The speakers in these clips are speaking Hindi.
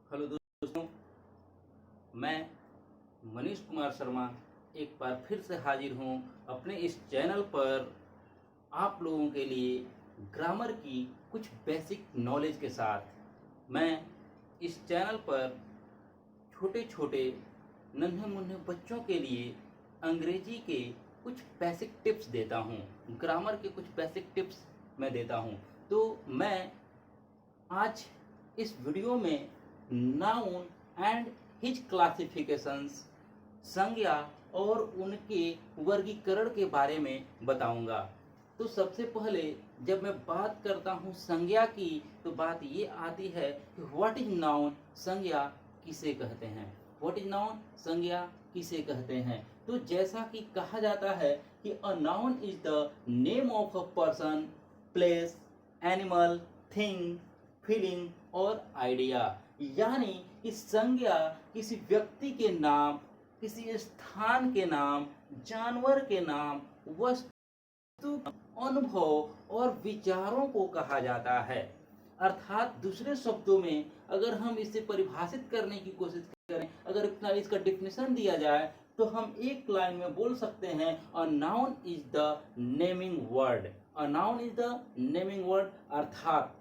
हेलो दोस्तों, मैं मनीष कुमार शर्मा एक बार फिर से हाजिर हूँ अपने इस चैनल पर आप लोगों के लिए ग्रामर की कुछ बेसिक नॉलेज के साथ। मैं इस चैनल पर छोटे छोटे नन्हे मुन्ने बच्चों के लिए अंग्रेजी के कुछ बेसिक टिप्स देता हूँ, ग्रामर के कुछ बेसिक टिप्स मैं देता हूँ। तो मैं आज इस वीडियो में नाउन एंड हिज क्लासिफिकेशंस, संज्ञा और उनके वर्गीकरण के बारे में बताऊंगा। तो सबसे पहले जब मैं बात करता हूँ संज्ञा की, तो बात ये आती है कि व्हाट इज नाउन, संज्ञा किसे कहते हैं। व्हाट इज नाउन, संज्ञा किसे कहते हैं। तो जैसा कि कहा जाता है कि a noun is the name of a person, place, animal, thing, feeling और आइडिया। यानी कि संज्ञा किसी व्यक्ति के नाम, किसी स्थान के नाम, जानवर के नाम, वस्तु, अनुभव और विचारों को कहा जाता है। अर्थात दूसरे शब्दों में अगर हम इसे परिभाषित करने की कोशिश करें, अगर इतना इसका डिफिनेशन दिया जाए, तो हम एक लाइन में बोल सकते हैं a noun is the naming word. A noun is the naming word अर्थात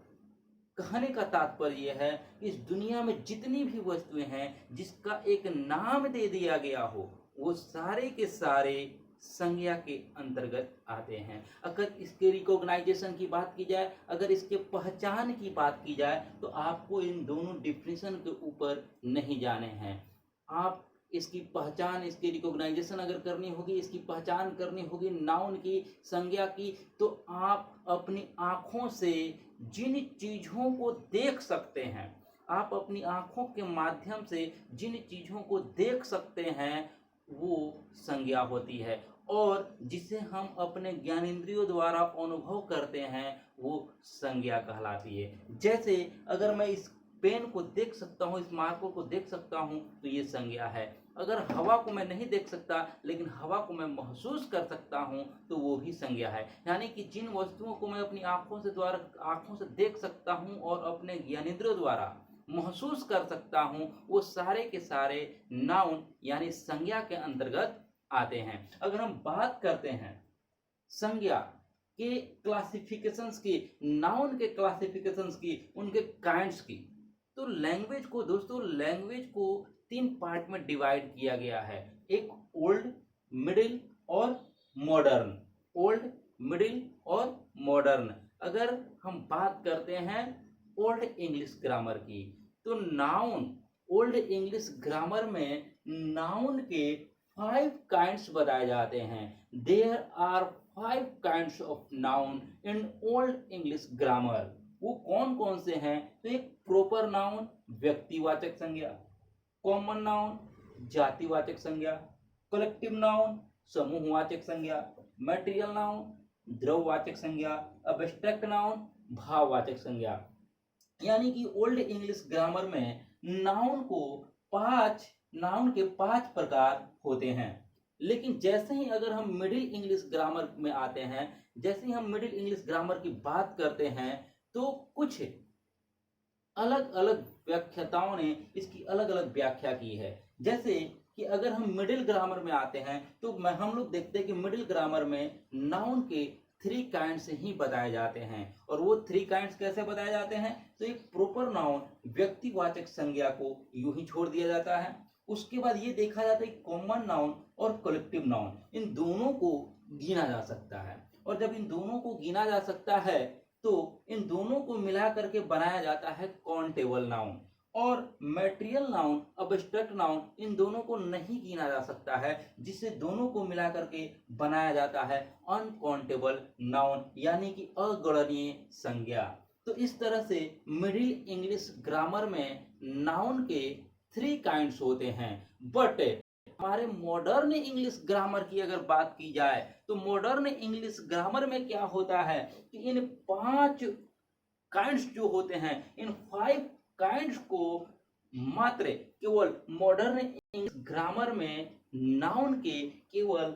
कहने का तात्पर्य यह है कि इस दुनिया में जितनी भी वस्तुएं हैं जिसका एक नाम दे दिया गया हो, वो सारे के सारे संज्ञा के अंतर्गत आते हैं। अगर इसके रिकॉग्नाइजेशन की बात की जाए, अगर इसके पहचान की बात की जाए, तो आपको इन दोनों डिफिनेशन के ऊपर नहीं जाने हैं। आप इसकी पहचान, इसकी रिकॉग्नाइजेशन अगर करनी होगी, इसकी पहचान करनी होगी नाउन की, संज्ञा की, तो आप अपनी आंखों से जिन चीजों को देख सकते हैं, आप अपनी आंखों के माध्यम से जिन चीजों को देख सकते हैं, वो संज्ञा होती है। और जिसे हम अपने ज्ञानेंद्रियों द्वारा अनुभव करते हैं, वो संज्ञा कहलाती है। जैसे अगर मैं इस पेन को देख सकता हूँ, इस मार्कर को देख सकता हूँ, तो ये संज्ञा है। अगर हवा को मैं नहीं देख सकता, लेकिन हवा को मैं महसूस कर सकता हूँ, तो वो भी संज्ञा है। यानी कि जिन वस्तुओं को मैं अपनी आंखों से देख सकता हूँ और अपने ज्ञानेंद्रियों द्वारा महसूस कर सकता हूँ, वो सारे के सारे नाउन यानी संज्ञा के अंतर्गत आते हैं। अगर हम बात करते हैं संज्ञा के क्लासिफिकेशंस की, नाउन के क्लासिफिकेशंस की, उनके काइंड्स की, तो लैंग्वेज को दोस्तों, लैंग्वेज को तीन पार्ट में डिवाइड किया गया है। एक ओल्ड, मिडिल और मॉडर्न। ओल्ड, मिडिल और मॉडर्न। अगर हम बात करते हैं ओल्ड इंग्लिश ग्रामर की, तो नाउन, ओल्ड इंग्लिश ग्रामर में नाउन के 5 काइंड्स बताए जाते हैं। There are 5 kinds of noun in old English grammar. वो कौन कौन से हैं? तो एक प्रोपर नाउन, व्यक्तिवाचक संज्ञा, कॉमन नाउन, जातिवाचक संज्ञा, कलेक्टिव नाउन, समूहवाचक संज्ञा, मटेरियल नाउन, द्रववाचक संज्ञा, अब्स्ट्रैक्ट नाउन, भाववाचक संज्ञा। यानी कि ओल्ड इंग्लिश ग्रामर में नाउन के 5 प्रकार होते हैं। लेकिन जैसे ही अगर हम मिडिल इंग्लिश ग्रामर में आते हैं, जैसे ही हम मिडिल इंग्लिश ग्रामर की बात करते हैं, तो कुछ अलग अलग व्याख्याताओं ने इसकी अलग अलग व्याख्या की है। जैसे कि अगर हम मिडिल ग्रामर में आते हैं, तो हम लोग देखते हैं कि मिडिल ग्रामर में नाउन के 3 काइंड्स ही बताए जाते हैं। और वो 3 काइंड्स कैसे बताए जाते हैं? तो एक प्रोपर नाउन, व्यक्तिवाचक संज्ञा को यूं ही छोड़ दिया जाता है। उसके बाद ये देखा जाता है कॉमन नाउन और कलेक्टिव नाउन, इन दोनों को गिना जा सकता है। और जब इन दोनों को गिना जा सकता है, तो इन दोनों को मिला करके बनाया जाता है काउंटेबल नाउन। और मैटेरियल नाउन, अब्स्ट्रैक्ट नाउन, इन दोनों को नहीं गिना जा सकता है, जिससे दोनों को मिला करके बनाया जाता है अनकाउंटेबल नाउन, यानी कि अगणनीय संज्ञा। तो इस तरह से मिडिल इंग्लिश ग्रामर में नाउन के 3 काइंड्स होते हैं। बट हमारे मॉडर्न इंग्लिश ग्रामर की अगर बात की जाए, तो मॉडर्न इंग्लिश ग्रामर में क्या होता है कि इन 5 काइंड्स जो होते हैं, इन 5 काइंड्स को मात्र केवल मॉडर्न इंग्लिश ग्रामर में नाउन के केवल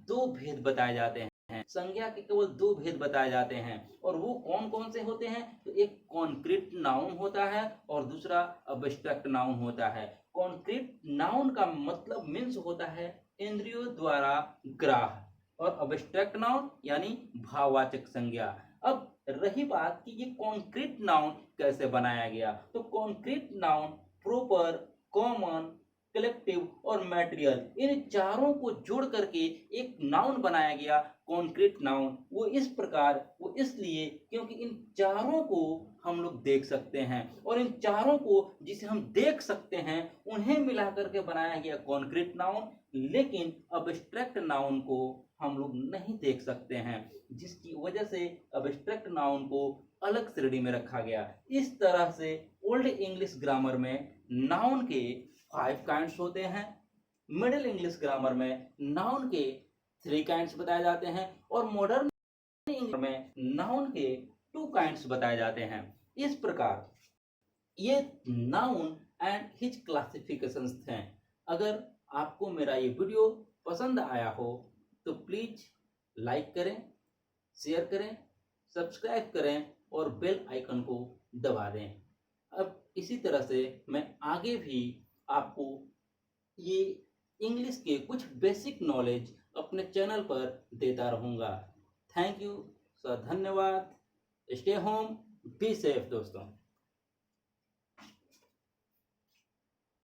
2 भेद बताए जाते हैं। हैं। संज्ञा के केवल दो भेद बताए जाते हैं और वो कौन कौन से होते हैं? तो एक कॉन्क्रीट नाउन होता है और दूसरा अब्स्ट्रैक्ट नाउन होता है। कॉन्क्रीट नाउन का मतलब मीन्स होता है इंद्रियों द्वारा ग्राह्य और अब्स्ट्रैक्ट नाउन यानी भाववाचक संज्ञा। अब रही बात कि ये कॉन्क्रीट नाउन कैसे बनाया गया, तो concrete noun proper, common, collective और मटेरियल, इन चारों को जोड़ करके एक नाउन बनाया गया कॉन्क्रीट नाउन। वो इसलिए क्योंकि इन चारों को हम लोग देख सकते हैं और इन चारों को जिसे हम देख सकते हैं उन्हें मिलाकर के बनाया गया कॉन्क्रीट नाउन। लेकिन अब्स्ट्रैक्ट नाउन को हम लोग नहीं देख सकते हैं, जिसकी वजह से अब्स्ट्रैक्ट नाउन को अलग श्रेणी में रखा गया। इस तरह से ओल्ड इंग्लिश ग्रामर में नाउन के 5 काइंड्स होते हैं, मिडिल इंग्लिश ग्रामर में नाउन के 3 काइंड्स बताए जाते हैं और मॉडर्न इंग्लिश में नाउन के 2 काइंड्स बताए जाते हैं। इस प्रकार ये नाउन एंड हिज क्लासिफिकेशंस थे। अगर आपको मेरा ये वीडियो पसंद आया हो तो प्लीज लाइक करें, शेयर करें, सब्सक्राइब करें और बेल आइकन को दबा दें। अब इसी तरह से मैं आगे भी आपको ये इंग्लिश के कुछ बेसिक नॉलेज अपने चैनल पर देता रहूँगा। थैंक यू सर, धन्यवाद। स्टे होम, बी सेफ दोस्तों।